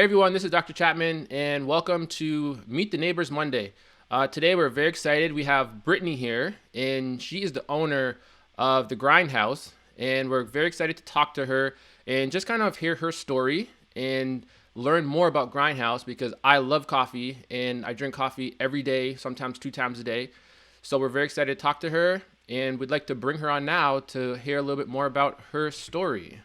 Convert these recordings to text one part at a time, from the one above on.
Hey everyone, this is Dr. Chapman, and welcome to Meet the Neighbors Monday. Today we're very excited. We have Brittany here, and she is the owner of the Grindhouse, and we're very excited to talk to her and just kind of hear her story and learn more about Grindhouse because I love coffee and I drink coffee every day, sometimes 2 times a day. So we're very excited to talk to her, and we'd like to bring her on now to hear a little bit more about her story.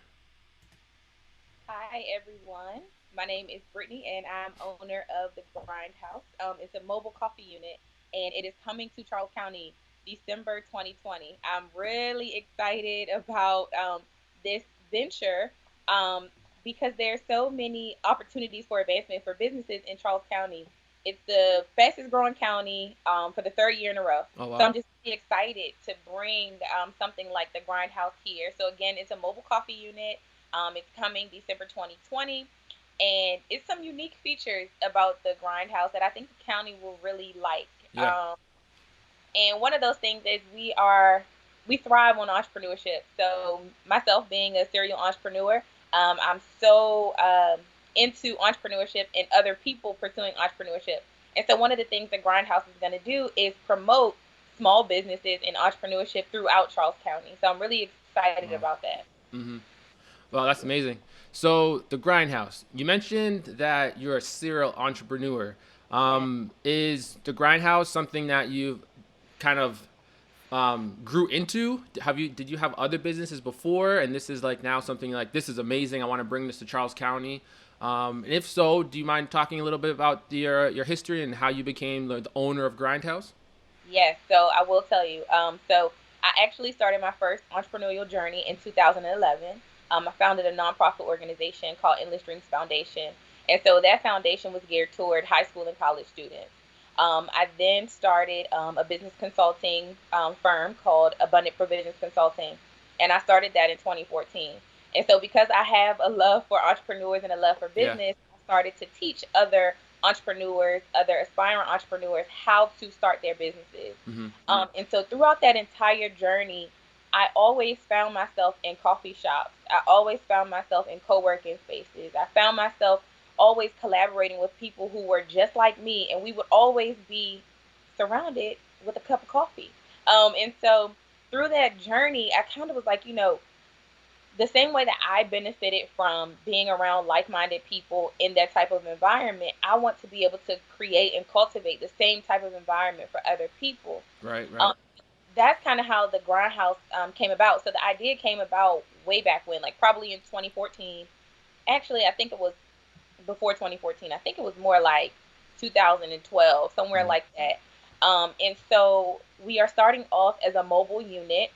Hi, everyone. My name is Brittany, and I'm owner of the Grindhouse. It's a mobile coffee unit, and it is coming to Charles County December 2020. I'm really excited about this venture um, because there's so many opportunities for advancement for businesses in Charles County. It's the fastest growing county for the third year in a row. Oh So wow. I'm just really excited to bring something like the Grindhouse here. So again, it's a mobile coffee unit. It's coming December 2020, and it's some unique features about the Grindhouse that I think the county will really like. Yeah. And one of those things is we thrive on entrepreneurship. So myself being a serial entrepreneur, I'm so into entrepreneurship and other people pursuing entrepreneurship. And so one of the things the Grindhouse is going to do is promote small businesses and entrepreneurship throughout Charles County. So I'm really excited Wow. about that. Mm-hmm. Well, that's amazing. So the Grindhouse, you mentioned that you're a serial entrepreneur. Yeah. Is the Grindhouse something that you kind of grew into? Did you have other businesses before, and this is like now something like this is amazing? I want to bring this to Charles County. And if so, do you mind talking a little bit about your history and how you became the owner of Grindhouse? Yes, so I will tell you. So I actually started my first entrepreneurial journey in 2011. I founded a nonprofit organization called Endless Dreams Foundation, and so that foundation was geared toward high school and college students. I then started a business consulting firm called Abundant Provisions Consulting, and I started that in 2014. And so, because I have a love for entrepreneurs and a love for Yeah. business, I started to teach other entrepreneurs, other aspiring entrepreneurs, how to start their businesses. Mm-hmm. And so throughout that entire journey, I always found myself in coffee shops. I always found myself in co working spaces. I found myself always collaborating with people who were just like me, and we would always be surrounded with a cup of coffee. And so through that journey, I kind of was like, the same way that I benefited from being around like minded people in that type of environment, I want to be able to create and cultivate the same type of environment for other people. Right. Um, Right. that's kind of how the Grindhouse came about. So the idea came about way back when, like probably in 2014. Actually, I think it was before 2014. I think it was more like 2012, somewhere Mm-hmm. like that. And so we are starting off as a mobile unit,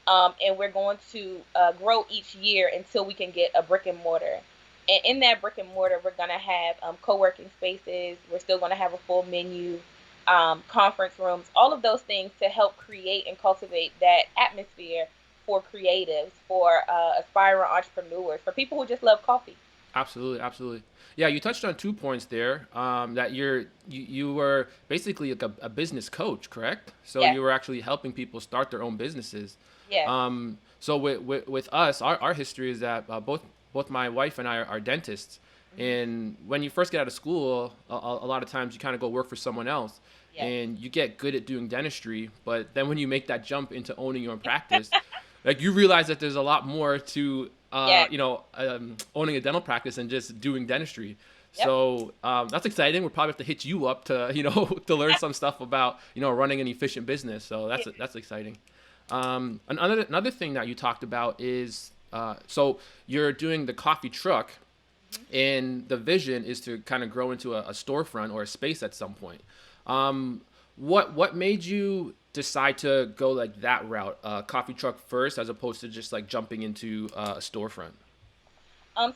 and we're going to grow each year until we can get a brick and mortar. And in that brick and mortar, we're going to have co-working spaces. We're still going to have a full menu, conference rooms, all of those things to help create and cultivate that atmosphere for creatives, for aspiring entrepreneurs, for people who just love coffee. Absolutely, absolutely. Yeah, you touched on 2 points there. That you were basically like a business coach, correct? So Yes, you were actually helping people start their own businesses. yes. So with us, our history is that both my wife and I are dentists, Hmm. and when you first get out of school, a lot of times you kind of go work for someone else, Yes. and you get good at doing dentistry. But then when you make that jump into owning your own practice, like you realize that there's a lot more to Yes. owning a dental practice and just doing dentistry. Yep. So that's exciting. We'll probably have to hit you up to to learn some stuff about running an efficient business. So that's exciting. Another thing that you talked about is so you're doing the coffee truck, Mhm. and the vision is to kind of grow into a storefront or a space at some point. Um, what made you decide to go like that route, coffee truck first, as opposed to just like jumping into a storefront?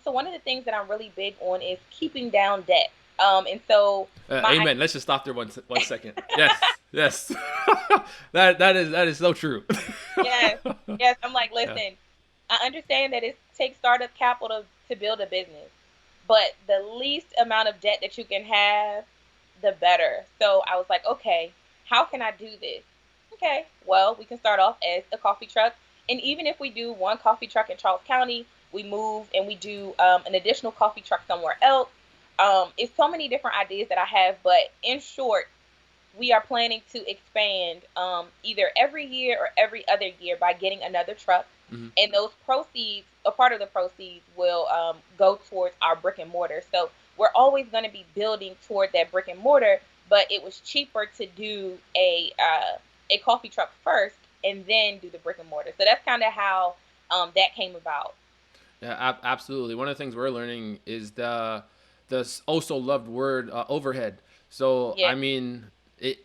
So one of the things that I'm really big on is keeping down debt. And so my Amen. Let's just stop there 1 second. Yes, yes, that is so true. yes, yes, I'm like, Yeah. listen, I understand that it takes startup capital to build a business, but the least amount of debt that you can have, the better. So I was like, okay, how can I do this? Okay, well, we can start off as a coffee truck. And even if we do one coffee truck in Charles County, we move and we do an additional coffee truck somewhere else. It's so many different ideas that I have, but in short, we are planning to expand either every year or every other year by getting another truck. Hmm. And those proceeds, a part of the proceeds, will go towards our brick and mortar. So we're always going to be building toward that brick and mortar, but it was cheaper to do a coffee truck first and then do the brick and mortar. So that's kind of how that came about. Yeah, absolutely. One of the things we're learning is the also loved word overhead. So Yeah, I mean,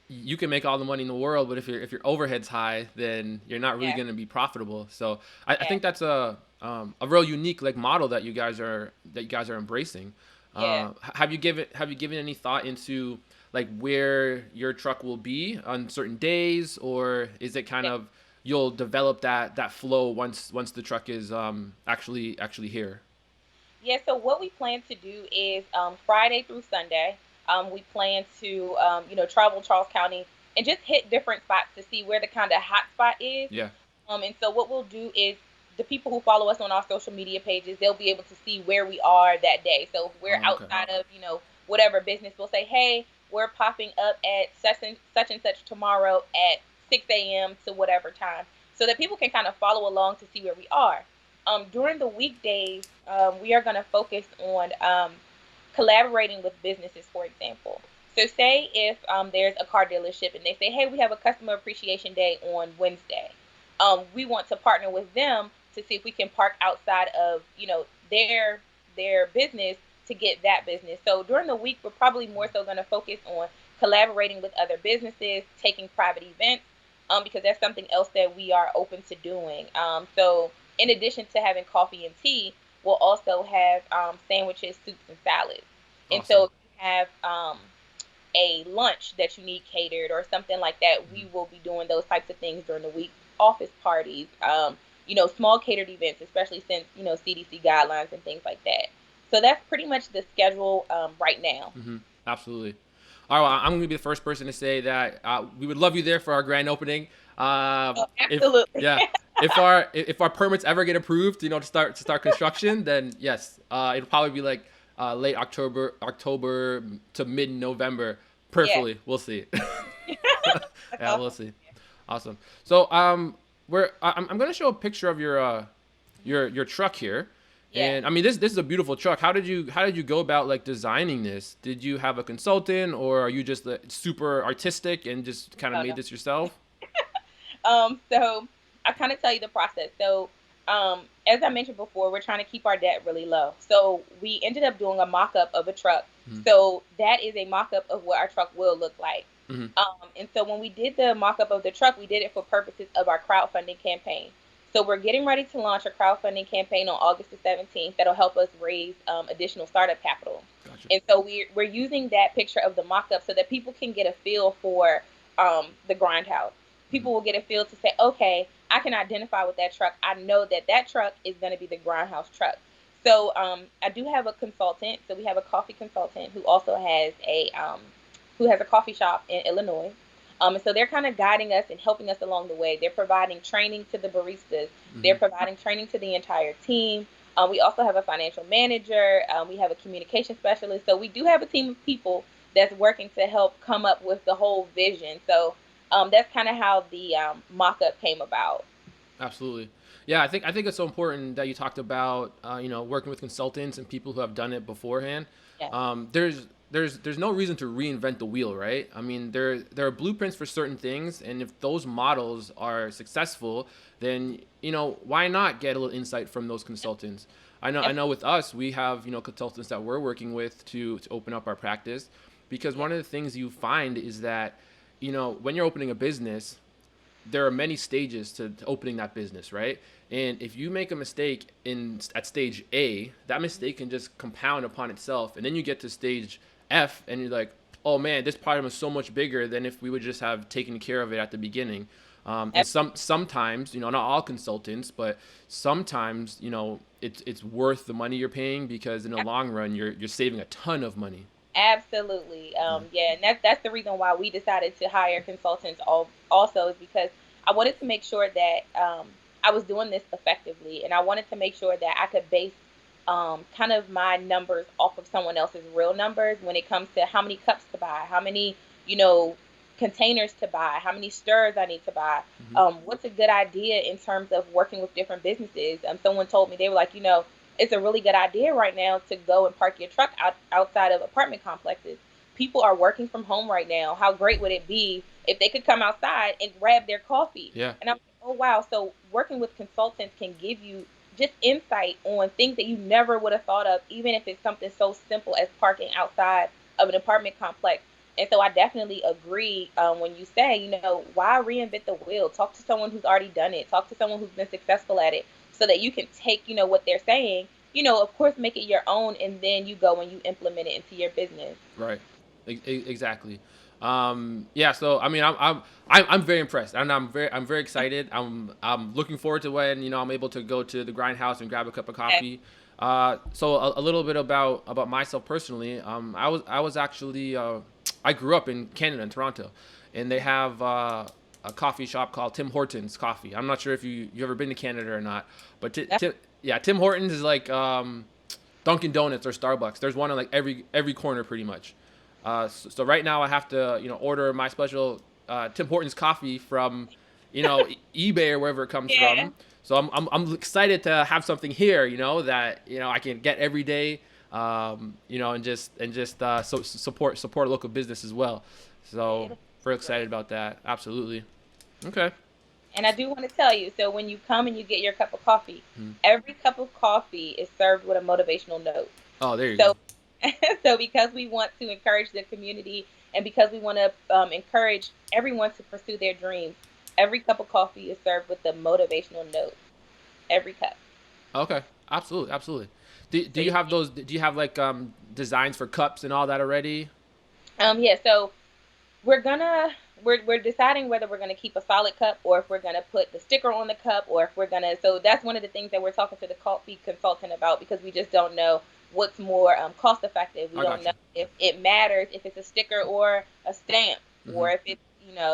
you can make all the money in the world, but if your overhead's high, then you're not really yeah, going to be profitable. So I yeah, think that's a real unique like model that you guys are embracing. yeah, Have you given any thought into like where your truck will be on certain days, or is it kind yeah. of you'll develop that flow once the truck is actually here? Yeah, so what we plan to do is Friday through Sunday, we plan to, travel Charles County and just hit different spots to see where the kind of hot spot is. Yeah. And so what we'll do is the people who follow us on our social media pages, they'll be able to see where we are that day. So if we're Oh, okay. outside of, whatever business, we'll say, hey, we're popping up at such and such tomorrow at 6 a.m. to whatever time, so that people can kind of follow along to see where we are. During the weekdays, we are going to focus on collaborating with businesses, for example. So, say if there's a car dealership and they say, hey, we have a customer appreciation day on Wednesday. We want to partner with them to see if we can park outside of, their business to get that business. So, during the week, we're probably more so going to focus on collaborating with other businesses, taking private events, because that's something else that we are open to doing. So, in addition to having coffee and tea, we'll also have sandwiches, soups, and salads. And so Awesome. if you have a lunch that you need catered or something like that, Mhm. we will be doing those types of things during the week. Office parties, small catered events, especially since, CDC guidelines and things like that. So that's pretty much the schedule right now. Hmm. Absolutely. All right, well, I'm going to be the first person to say that we would love you there for our grand opening. Oh, If absolutely. yeah, if our permits ever get approved, to start construction, then yes, it'll probably be like late October to mid November. Yeah. Perfectly, we'll see. That's Yeah, we'll awesome. see. Awesome. So I'm going to show a picture of your truck here. Yeah. And I mean, this is a beautiful truck. How did you go about like designing this? Did you have a consultant, or are you just super artistic and just kind of Oh made no. this yourself? So I kind of tell you the process. So, as I mentioned before, we're trying to keep our debt really low. So we ended up doing a mock-up of a truck. Mm-hmm. So that is a mock-up of what our truck will look like. Mm-hmm. And so when we did the mock-up of the truck, we did it for purposes of our crowdfunding campaign. So we're getting ready to launch a crowdfunding campaign on August the 17th that'll help us raise additional startup capital. Gotcha. And so we're using that picture of the mock-up so that people can get a feel for the grindhouse. Mm-hmm. People will get a feel to say, okay, I can identify with that truck. I know that that truck is going to be the grindhouse truck. So I do have a consultant. So we have a coffee consultant who also has a coffee shop in Illinois. And so they're kind of guiding us and helping us along the way. They're providing training to the baristas. Mm-hmm. They're providing training to the entire team. We also have a financial manager. We have a communication specialist. So we do have a team of people that's working to help come up with the whole vision. So that's kind of how the mock-up came about. Absolutely. Yeah, I think it's so important that you talked about working with consultants and people who have done it beforehand. Yeah. There's no reason to reinvent the wheel, right? I mean, there are blueprints for certain things, and if those models are successful, then why not get a little insight from those consultants? I know with us, we have consultants that we're working with to open up our practice, because Yeah. one of the things you find is that when you're opening a business, there are many stages to opening that business, right? And if you make a mistake at stage A, that mistake can just compound upon itself, and then you get to stage F, and you're like, oh man, this problem is so much bigger than if we would just have taken care of it at the beginning. And sometimes, not all consultants, but sometimes, it's worth the money you're paying, because in the long run, you're saving a ton of money. Absolutely. Yeah. Yeah, and that's the reason why we decided to hire consultants also is because I wanted to make sure that I was doing this effectively, and I wanted to make sure that I could base kind of my numbers off of someone else's real numbers when it comes to how many cups to buy, how many, you know, containers to buy, how many stirs I need to buy. Hmm. What's a good idea in terms of working with different businesses? Someone told me, they were like, it's a really good idea right now to go and park your truck outside of apartment complexes. People are working from home right now. How great would it be if they could come outside and grab their coffee? Yeah. And I'm like, oh wow. So working with consultants can give you just insight on things that you never would have thought of, even if it's something so simple as parking outside of an apartment complex. And so I definitely agree when you say, why reinvent the wheel? Talk to someone who's already done it. Talk to someone who's been successful at it so that you can take, what they're saying, of course, make it your own, and then you go and you implement it into your business. Right. Exactly. Yeah. So I mean, I'm very impressed, and I'm very excited. I'm looking forward to when I'm able to go to the grind house and grab a cup of Okay. coffee. So a little bit about myself personally. I was actually I grew up in Canada, in Toronto, and they have a coffee shop called Tim Hortons Coffee. I'm not sure if you ever been to Canada or not, but That's yeah, Tim Hortons is like Dunkin' Donuts or Starbucks. There's one in like every corner pretty much. So right now I have to order my special Tim Hortons coffee from eBay or wherever it comes yeah. from. So I'm excited to have something here that I can get every day. And just support local business as well. Yeah, So it'll very be great. excited about that. Absolutely. Okay. And I do want to tell you, so when you come and you get your cup of coffee, Mhm. every cup of coffee is served with a motivational note. Oh, there you So, go. so because we want to encourage the community and because we want to encourage everyone to pursue their dreams, every cup of coffee is served with a motivational note. Every cup. Okay. Absolutely. Absolutely. Do So you you have those? Do you have like designs for cups and all that already? yeah, so we're gonna we're deciding whether we're gonna keep a solid cup or if we're gonna put the sticker on the cup or if we're gonna, so that's one of the things that we're talking to the coffee consultant about because we just don't know what's more cost effective. We I don't got know you. if it matters if it's a sticker or a stamp Hmm. or if it's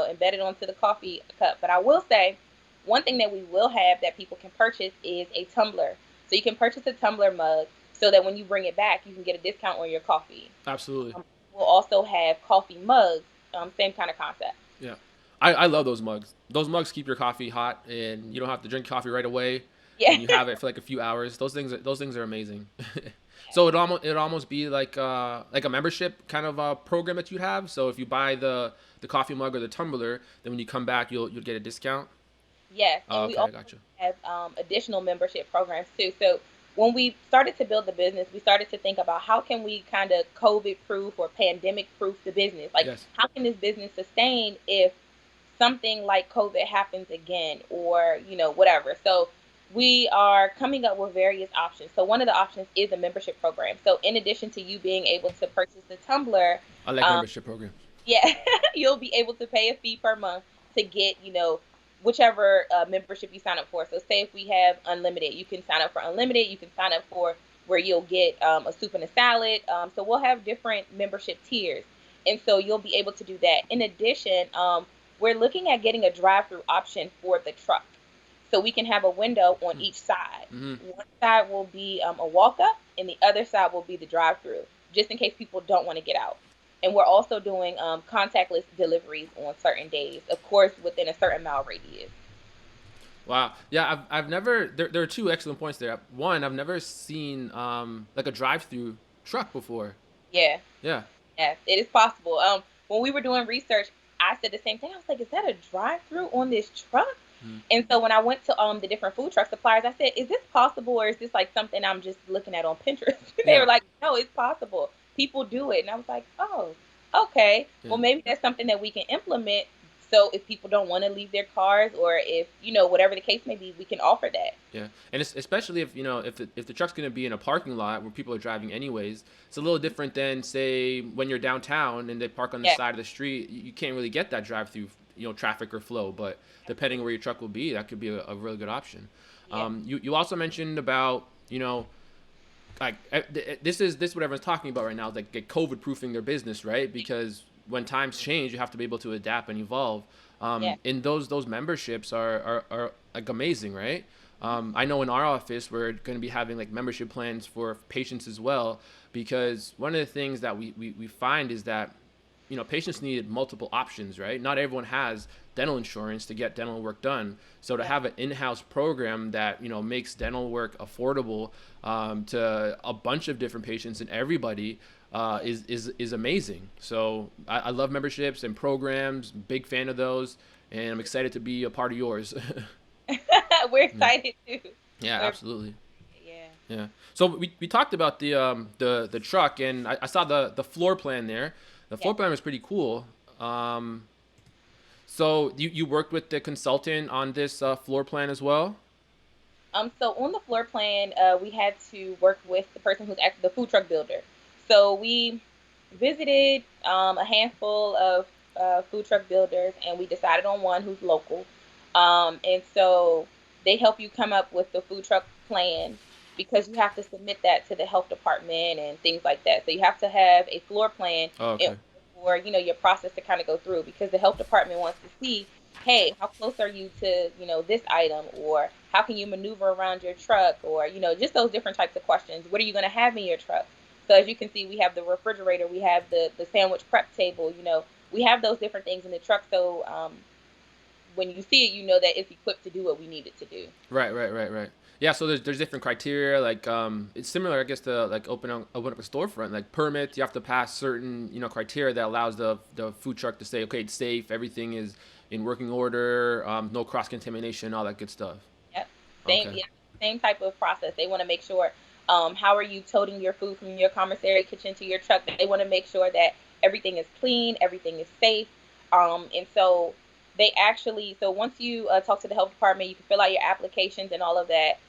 embedded onto the coffee cup. But I will say one thing that we will have that people can purchase is a tumbler. So you can purchase a tumbler mug so that when you bring it back you can get a discount on your coffee. Absolutely. We'll also have coffee mugs, same kind of concept. Yeah. I love those mugs. Those mugs keep your coffee hot and you don't have to drink coffee right away Yeah. and you have it for like a few hours. Those things are amazing. So it almost be like a membership kind of program that you have. So if you buy the coffee mug or the tumbler, then when you come back you'll get a discount. Yes, Oh, and we okay, I also got you. have additional membership programs too. So when we started to build the business, we started to think about how can we kind of COVID proof or pandemic proof the business. Like, Yes. how can this business sustain if something like COVID happens again or whatever. So we are coming up with various options. So one of the options is a membership program. So in addition to you being able to purchase the tumbler, I like um, membership programs. yeah, you'll be able to pay a fee per month to get, whichever membership you sign up for. So say if we have unlimited, you can sign up for unlimited. You can sign up for where you'll get a soup and a salad. So we'll have different membership tiers. And so you'll be able to do that. In addition, we're looking at getting a drive-through option for the truck. So we can have a window on each side. Mm-hmm. One side will be a walk-up, and the other side will be the drive-through, just in case people don't want to get out. And we're also doing contactless deliveries on certain days, of course, within a certain mile radius. Wow. Yeah, I've never there are two excellent points there. One, I've never seen like a drive-through truck before. Yeah, Yeah. yeah, it is possible. When we were doing research, I said the same thing. I was like, "Is that a drive-through on this truck?" Mhm. And so when I went to the different food truck suppliers, I said, "Is this possible, or is this like something I'm just looking at on Pinterest?" They were Yeah. like, "No, it's possible. People do it." And I was like, "Oh, okay. Yeah. Well, maybe that's something that we can implement. So if people don't want to leave their cars, or if whatever the case may be, we can offer that." Yeah, and it's especially if if the truck's gonna be in a parking lot where people are driving anyways, it's a little different than say when you're downtown and they park on the Yeah, side of the street. You can't really get that drive through traffic or flow, but depending where your truck will be, that could be a really good option. yeah, You also mentioned about like this is what everyone's talking about right now, like COVID proofing their business, right? Because when times change, you have to be able to adapt and evolve. yeah. And those memberships are like amazing, right? I know in our office we're going to be having like membership plans for patients as well, because one of the things that we find is that patients need multiple options, right? Not everyone has dental insurance to get dental work done. So to Yeah. have an in-house program that makes dental work affordable to a bunch of different patients and everybody is amazing. So I love memberships and programs. Big fan of those, and I'm excited to be a part of yours. We're Yeah, excited too. yeah, We're absolutely. yeah. Yeah. So we talked about the truck, and I saw the floor plan there. The floor Yes. plan was pretty cool. Um, so you worked with the consultant on this floor plan as well? So on the floor plan, we had to work with the person who's actually the food truck builder. So we visited a handful of food truck builders, and we decided on one who's local. And so they help you come up with the food truck plan because you have to submit that to the health department and things like that. So you have to have a floor plan Oh, in okay. order for your process to kind of go through because the health department wants to see, hey, how close are you to this item, or how can you maneuver around your truck, or just those different types of questions. What are you going to have in your truck? So as you can see, we have the refrigerator, we have the sandwich prep table. We have those different things in the truck. So when you see it, you know that it's equipped to do what we need it to do. Right, right, right, right. Yeah, so there's different criteria. Like it's similar, I guess, to like open up a storefront. Like permits, you have to pass certain criteria that allows the food truck to say, okay, it's safe, everything is in working order, no cross contamination, all that good stuff. Yep. Same, Okay. yeah, same type of process. They want to make sure, how are you toting your food from your commissary kitchen to your truck? They want to make sure that everything is clean, everything is safe. And so so once you talk to the health department, you can fill out your applications and all of that.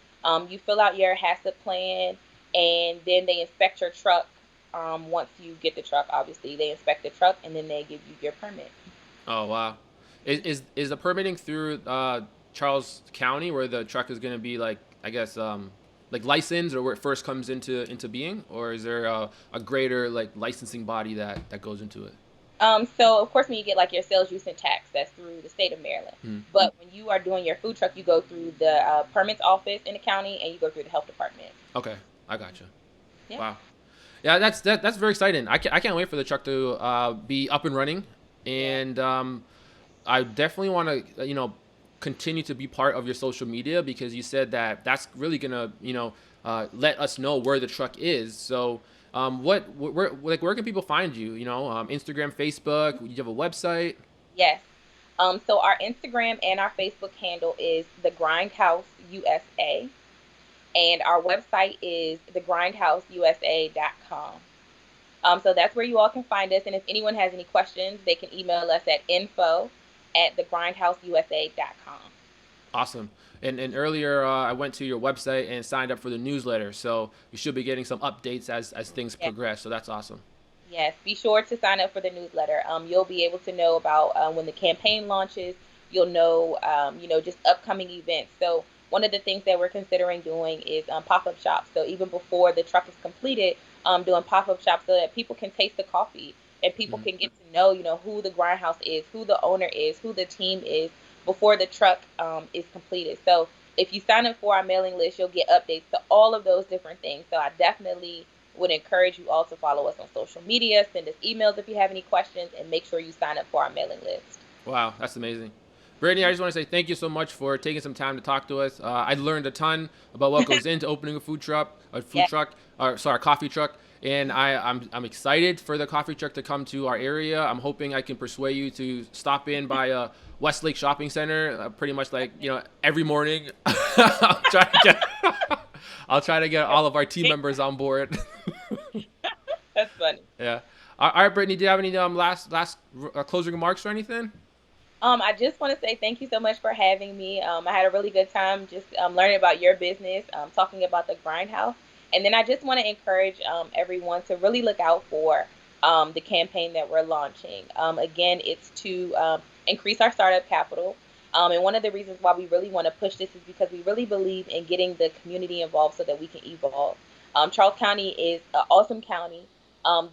You fill out your HACCP plan, and then they inspect your truck. Once you get the truck, obviously they inspect the truck, and then they give you your permit. Oh wow. Is the permitting through Charles County where the truck is going to be like, I guess, like licensed, or where it first comes into being, or is there a greater like licensing body that goes into it? So of course, when you get like your sales use and tax, that's through the state of Maryland. Hmm. But when you are doing your food truck, you go through the permits office in the county, and you go through the health department. Okay, I gotcha. Yeah. Wow. Yeah, that's very exciting. I can't wait for the truck to be up and running, Yeah. and I definitely want to continue to be part of your social media, because you said that that's really gonna let us know where the truck is. So where can people find you? Instagram, Facebook. You have a website. Yes. So our Instagram and our Facebook handle is the Grindhouse USA, and our website is thegrindhouseusa.com. So that's where you all can find us. And if anyone has any questions, they can email us at info@thegrindhouseusa.com. Awesome. And earlier I went to your website and signed up for the newsletter, so you should be getting some updates as things Yeah. progress. So that's awesome. Yes, be sure to sign up for the newsletter. You'll be able to know about when the campaign launches. You'll know, just upcoming events. So one of the things that we're considering doing is pop-up shops. So even before the truck is completed, doing pop-up shops so that people can taste the coffee and people Hmm. can get to know, who the grindhouse is, who the owner is, who the team is before the truck is completed. So if you sign up for our mailing list, you'll get updates to all of those different things. So I definitely would encourage you all to follow us on social media, send us emails if you have any questions, and make sure you sign up for our mailing list. Wow, that's amazing. Brittany, I just want to say thank you so much for taking some time to talk to us. I learned a ton about what goes into opening a food Yeah. truck, or sorry, a coffee truck, and I'm excited for the coffee truck to come to our area. I'm hoping I can persuade you to stop in by Westlake Shopping Center, pretty much like every morning. I'll try to get all of our team members on board. That's funny. Yeah. All right, Brittany, do you have any last closing remarks or anything? I just want to say thank you so much for having me. I had a really good time just learning about your business, talking about the Grindhouse. And then I just want to encourage everyone to really look out for the campaign that we're launching. Again, it's to increase our startup capital. And one of the reasons why we really want to push this is because we really believe in getting the community involved so that we can evolve. Charles County is an awesome county.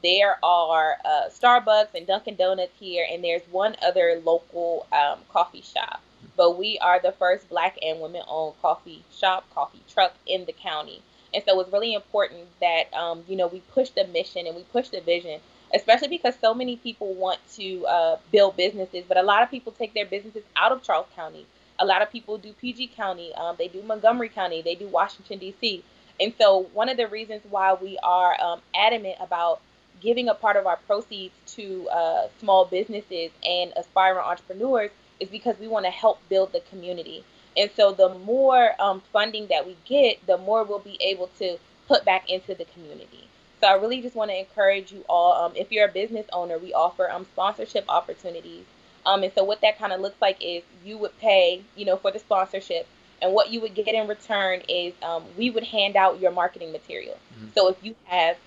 There are Starbucks and Dunkin' Donuts here, and there's one other local coffee shop. but we are the first Black and women-owned coffee shop, coffee truck in the county. And so it's really important that we push the mission and we push the vision, especially because so many people want to build businesses, but a lot of people take their businesses out of Charles County. A lot of people do PG County, they do Montgomery County, they do Washington D.C. And so one of the reasons why we are adamant about giving a part of our proceeds to small businesses and aspiring entrepreneurs is because we want to help build the community. And so the more funding that we get, the more we'll be able to put back into the community. So I really just want to encourage you all. If you're a business owner, we offer sponsorship opportunities. And so what that kind of looks like is you would pay, for the sponsorship, and what you would get in return is we would hand out your marketing material. Mhm. So if you have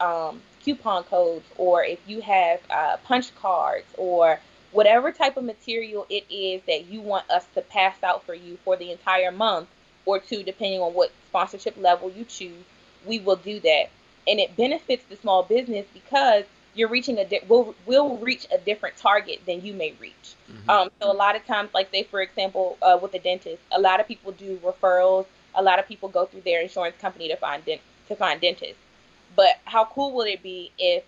coupon codes, or if you have punch cards, or whatever type of material it is that you want us to pass out for you for the entire month or two, depending on what sponsorship level you choose, we will do that. And it benefits the small business because you're reaching will reach a different target than you may reach. Mhm. So a lot of times, like say for example, with a dentist, a lot of people do referrals. A lot of people go through their insurance company to find dentists. But how cool would it be if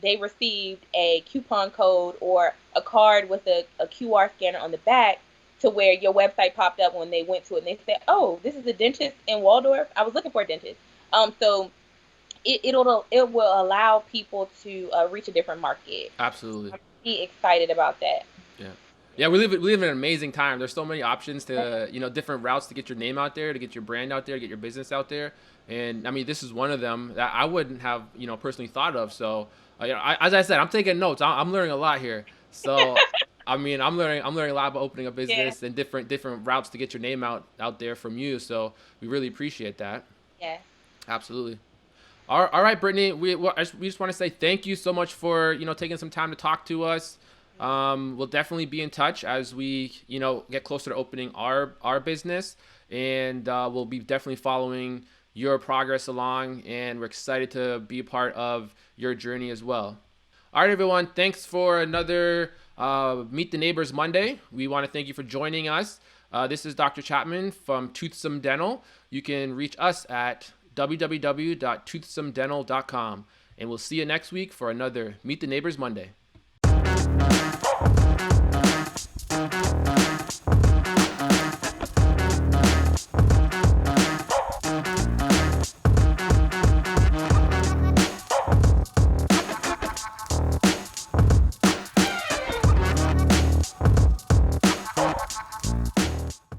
they received a coupon code or a card with a QR scanner on the back, to where your website popped up when they went to it and they said, "Oh, this is a dentist in Waldorf. I was looking for a dentist." So it will allow people to reach a different market. Absolutely. I'm pretty excited about that. Yeah. Yeah, we live in an amazing time. There's so many options to, different routes to get your name out there, to get your brand out there, get your business out there. And I mean, this is one of them that I wouldn't have, personally thought of. So, as I said, I'm taking notes. I'm learning a lot here. So, I mean, I'm learning a lot about opening a Yeah. business and different routes to get your name out there from you. So, we really appreciate that. Yes. Absolutely. All right, Brittany. We just want to say thank you so much for taking some time to talk to us. We'll definitely be in touch as we get closer to opening our business, and we'll be definitely following your progress along. And we're excited to be a part of your journey as well. All right, everyone. Thanks for another Meet the Neighbors Monday. We want to thank you for joining us. This is Dr. Chapman from Toothsome Dental. You can reach us at www.toothsomedental.com. And we'll see you next week for another Meet the Neighbors Monday.